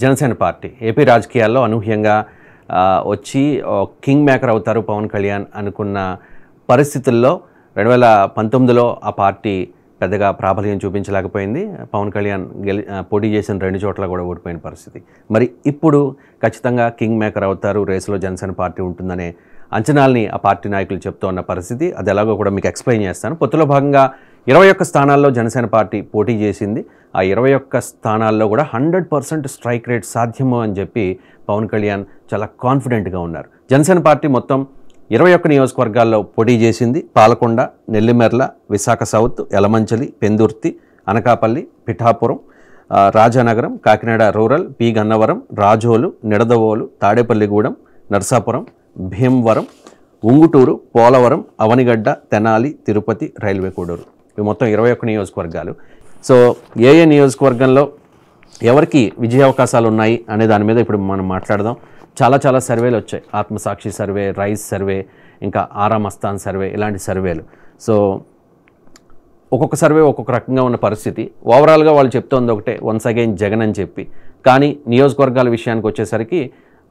Janasena party AP రాజకీయాల్లో అనూహ్యంగా వచ్చి కింగ్ మేకర్ అవుతారు పవన్ కళ్యాణ్ అనుకున్న పరిస్థితుల్లో 2019లో ఆ పార్టీ పెద్దగా ప్రాబల్యం చూపించలేకపోయింది. పవన్ కళ్యాణ్ పోటీ చేసిన 2 చోట్ల కూడా ఓడిపోయిన పరిస్థితి. మరి ఇప్పుడు ఖచ్చితంగా కింగ్ మేకర్ అవుతారు, రేసులో జనసేన పార్టీ ఉంటుందనే అంచనాల్ని ఆ పార్టీ నాయకులు చెప్తూ ఉన్న పరిస్థితి. అది ఎలాగో కూడా మీకు ఎక్స్ప్లెయిన్ చేస్తాను. పొత్తులో భాగంగా 21 స్థానాల్లో జనసేన పార్టీ పోటీ చేసింది. ఆ 21 స్థానాల్లో కూడా 100% స్ట్రైక్ రేట్ సాధ్యము అని చెప్పి పవన్ కళ్యాణ్ చాలా కాన్ఫిడెంట్గా ఉన్నారు. జనసేన పార్టీ మొత్తం 21 నియోజకవర్గాల్లో పోటీ చేసింది. Palakonda, Nellimarla, Visakha south, Yalamanchili, Pendurthi, Anakapalli, Pithapuram, Rajanagaram, Kakinada rural, P Gannavaram, Razole, Nidadavole, Tadepalligudem, Narsapuram, Bhimavaram, Unguturu, Polavaram, Avanigadda, Tenali, Tirupati, railway Koduru. ఇవి మొత్తం 21 నియోజకవర్గాలు. సో ఏ నియోజకవర్గంలో ఎవరికి విజయ అవకాశాలు ఉన్నాయి అనే దాని మీద ఇప్పుడు మనం మాట్లాడదాం. చాలా సర్వేలు వచ్చాయి. ఆత్మసాక్షి సర్వే, రైస్ సర్వే, ఇంకా ఆరామస్థాన్ సర్వే, ఇలాంటి సర్వేలు. సో ఒక్కొక్క సర్వే ఒక్కొక్క రకంగా ఉన్న పరిస్థితి. ఓవరాల్గా వాళ్ళు చెప్తోంది ఒకటే, వన్స్ అగైన్ జగన్ అని చెప్పి. కానీ నియోజకవర్గాల విషయానికి వచ్చేసరికి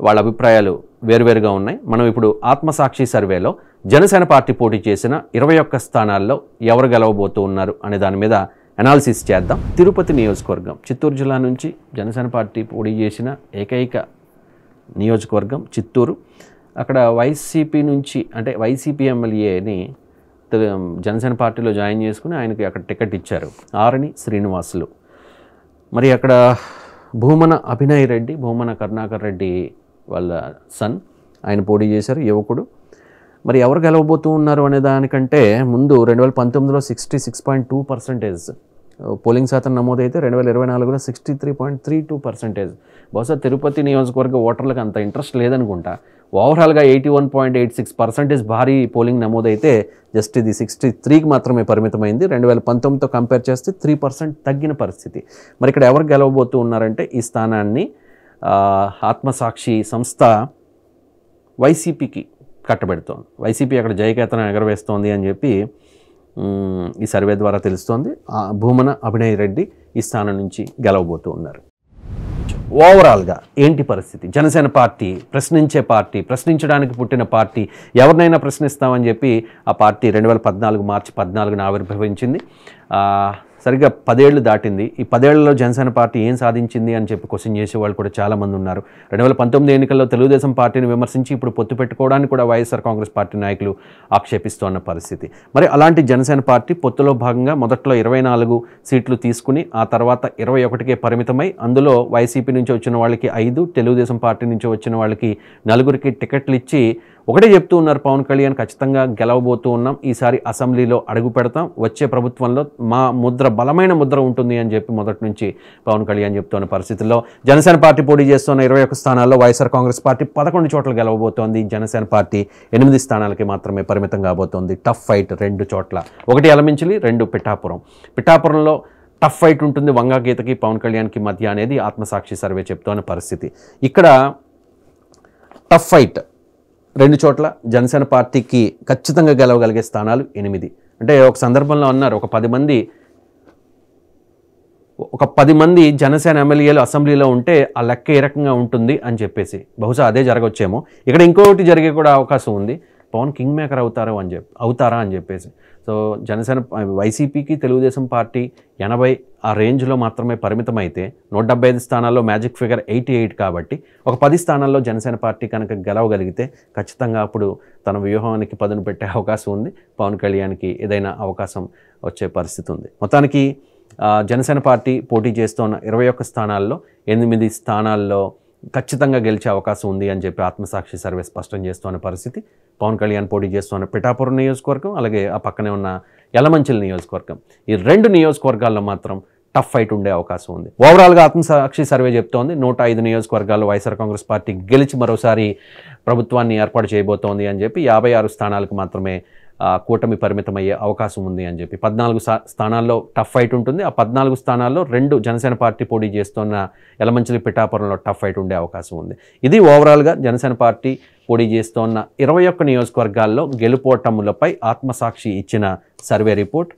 వాళ్ళ అభిప్రాయాలు వేరువేరుగా ఉన్నాయి. మనం ఇప్పుడు ఆత్మసాక్షి సర్వేలో జనసేన పార్టీ పోటీ చేసిన 21 స్థానాల్లో ఎవరు గెలవబోతూ ఉన్నారు అనే దాని మీద అనాలిసిస్ చేద్దాం. తిరుపతి నియోజకవర్గం, చిత్తూరు జిల్లా నుంచి జనసేన పార్టీ పోటీ చేసిన ఏకైక నియోజకవర్గం చిత్తూరు. అక్కడ వైసీపీ నుంచి, అంటే వైసీపీ ఎమ్మెల్యేని జనసేన పార్టీలో జాయిన్ చేసుకుని ఆయనకి అక్కడ టికెట్ ఇచ్చారు, ఆరణి శ్రీనివాసులు. మరి అక్కడ భూమన అభినయ్ రెడ్డి, భూమన కరుణాకర్ రెడ్డి వాళ్ళ సన్, ఆయన పోటీ చేశారు, యువకుడు. మరి ఎవరు గెలవబోతూ ఉన్నారు అనే దానికంటే ముందు 2019లో 66.2% పోలింగ్ శాతం నమోదైతే 2024లో 63.32%. బహుశా తిరుపతి నియోజకవర్గ ఓటర్లకు అంత ఇంట్రెస్ట్ లేదనుకుంటా. ఓవరాల్గా 81.86% భారీ పోలింగ్ నమోదైతే జస్ట్ ఇది 63కి మాత్రమే పరిమితమైంది. 2019తో కంపేర్ చేస్తే 3% తగ్గిన పరిస్థితి. మరి ఇక్కడ ఎవరు గెలవబోతూ ఉన్నారంటే ఈ స్థానాన్ని ఆత్మసాక్షి సంస్థ వైసీపీకి కట్టబెడుతోంది. వైసీపీ అక్కడ జయకేతనం ఎగరవేస్తోంది అని చెప్పి ఈ సర్వే ద్వారా తెలుస్తోంది. భూమన అభినయ్ రెడ్డి ఈ స్థానం నుంచి గెలవబోతూ ఉన్నారు. ఓవరాల్గా ఏంటి పరిస్థితి? జనసేన పార్టీ ప్రశ్నించే పార్టీ, ప్రశ్నించడానికి పుట్టిన పార్టీ, ఎవరినైనా ప్రశ్నిస్తామని చెప్పి ఆ పార్టీ 2014 మార్చి 14న ఆవిర్భవించింది. సరిగ్గా 10 ఏళ్ళు దాటింది. ఈ 10 ఏళ్లలో జనసేన పార్టీ ఏం సాధించింది అని చెప్పి క్వశ్చన్ చేసేవాళ్ళు కూడా చాలామంది ఉన్నారు. 2019 ఎన్నికల్లో తెలుగుదేశం పార్టీని విమర్శించి ఇప్పుడు పొత్తు పెట్టుకోవడానికి కూడా వైఎస్ఆర్ కాంగ్రెస్ పార్టీ నాయకులు ఆక్షేపిస్తున్న పరిస్థితి. మరి అలాంటి జనసేన పార్టీ పొత్తులో భాగంగా మొదట్లో 24 సీట్లు తీసుకుని ఆ తర్వాత 21కే పరిమితమై, అందులో వైసీపీ నుంచి వచ్చిన వాళ్ళకి 5, తెలుగుదేశం పార్టీ నుంచి వచ్చిన వాళ్ళకి 4కి టికెట్లు ఇచ్చి ఒకటే చెప్తూ ఉన్నారు పవన్ కళ్యాణ్, ఖచ్చితంగా గెలవబోతూ ఉన్నాం, ఈసారి అసెంబ్లీలో అడుగు పెడతాం, వచ్చే ప్రభుత్వంలో మా ముద్ర, బలమైన ముద్ర ఉంటుంది అని చెప్పి మొదటి నుంచి పవన్ కళ్యాణ్ చెప్తున్న పరిస్థితుల్లో జనసేన పార్టీ పోటీ చేస్తున్న 21 స్థానాల్లో వైఎస్ఆర్ కాంగ్రెస్ పార్టీ 11 చోట్ల గెలవబోతోంది. జనసేన పార్టీ 8 స్థానాలకి మాత్రమే పరిమితం కాబోతోంది. టఫ్ ఫైట్ 2 చోట్ల, 1 యలమంచిలి, 2 పిఠాపురం. పిఠాపురంలో టఫ్ ఫైట్ ఉంటుంది వంగా గీతకి పవన్ కళ్యాణ్కి మధ్య అనేది ఆత్మసాక్షి సర్వే చెప్తున్న పరిస్థితి. ఇక్కడ టఫ్ ఫైట్ 2 చోట్ల జనసేన పార్టీకి ఖచ్చితంగా గెలవగలిగే స్థానాలు 8. అంటే ఒక సందర్భంలో అన్నారు, ఒక 10 మంది జనసేన ఎమ్మెల్యేలు అసెంబ్లీలో ఉంటే ఆ లెక్క ఏ రకంగా ఉంటుంది అని చెప్పేసి. బహుశా అదే జరగవచ్చేమో. ఇక్కడ ఇంకొకటి జరిగే కూడా అవకాశం ఉంది, పవన్ కింగ్ మేకర్ అవుతారా అని చెప్పేసి. సో జనసేన, వైసీపీకి తెలుగుదేశం పార్టీ 80 ఆ రేంజ్లో మాత్రమే పరిమితమైతే 175 స్థానాల్లో మ్యాజిక్ ఫిగర్ 88 కాబట్టి ఒక 10 స్థానాల్లో జనసేన పార్టీ కనుక గెలవగలిగితే ఖచ్చితంగా అప్పుడు తన వ్యూహానికి పదును పెట్టే అవకాశం ఉంది. పవన్ కళ్యాణ్కి ఏదైనా అవకాశం వచ్చే పరిస్థితి ఉంది. మొత్తానికి జనసేన పార్టీ పోటీ చేస్తున్న 21 స్థానాల్లో 8 స్థానాల్లో ఖచ్చితంగా గెలిచే అవకాశం ఉంది అని చెప్పి ఆత్మసాక్షి సర్వే స్పష్టం చేస్తున్న పరిస్థితి. పవన్ కళ్యాణ్ పోటీ చేస్తున్న పిఠాపురం నియోజకవర్గం, అలాగే ఆ పక్కనే ఉన్న యలమంచిలి నియోజకవర్గం, ఈ 2 నియోజకవర్గాల్లో మాత్రం టఫ్ ఫైట్ ఉండే అవకాశం ఉంది. ఓవరాల్గా ఆత్మసాక్షి సర్వే చెప్తోంది 105 నియోజకవర్గాల్లో వైఎస్ఆర్ కాంగ్రెస్ పార్టీ గెలిచి మరోసారి ప్రభుత్వాన్ని ఏర్పాటు చేయబోతోంది అని చెప్పి 56 స్థానాలకు మాత్రమే కూటమి పరిమితమయ్యే అవకాశం ఉంది అని చెప్పి. 14 స్థానాల్లో టఫ్ ఫైట్ ఉంటుంది. ఆ 14 స్థానాల్లో 2 జనసేన పార్టీ పోటీ చేస్తున్న యలమంచిలి, పిఠాపురంలో టఫ్ ఫైట్ ఉండే అవకాశం ఉంది. ఇది ఓవరాల్గా జనసేన పార్టీ పోటీ చేస్తున్న 21 నియోజకవర్గాల్లో గెలుపోటములపై ఆత్మసాక్షి ఇచ్చిన సర్వే రిపోర్ట్.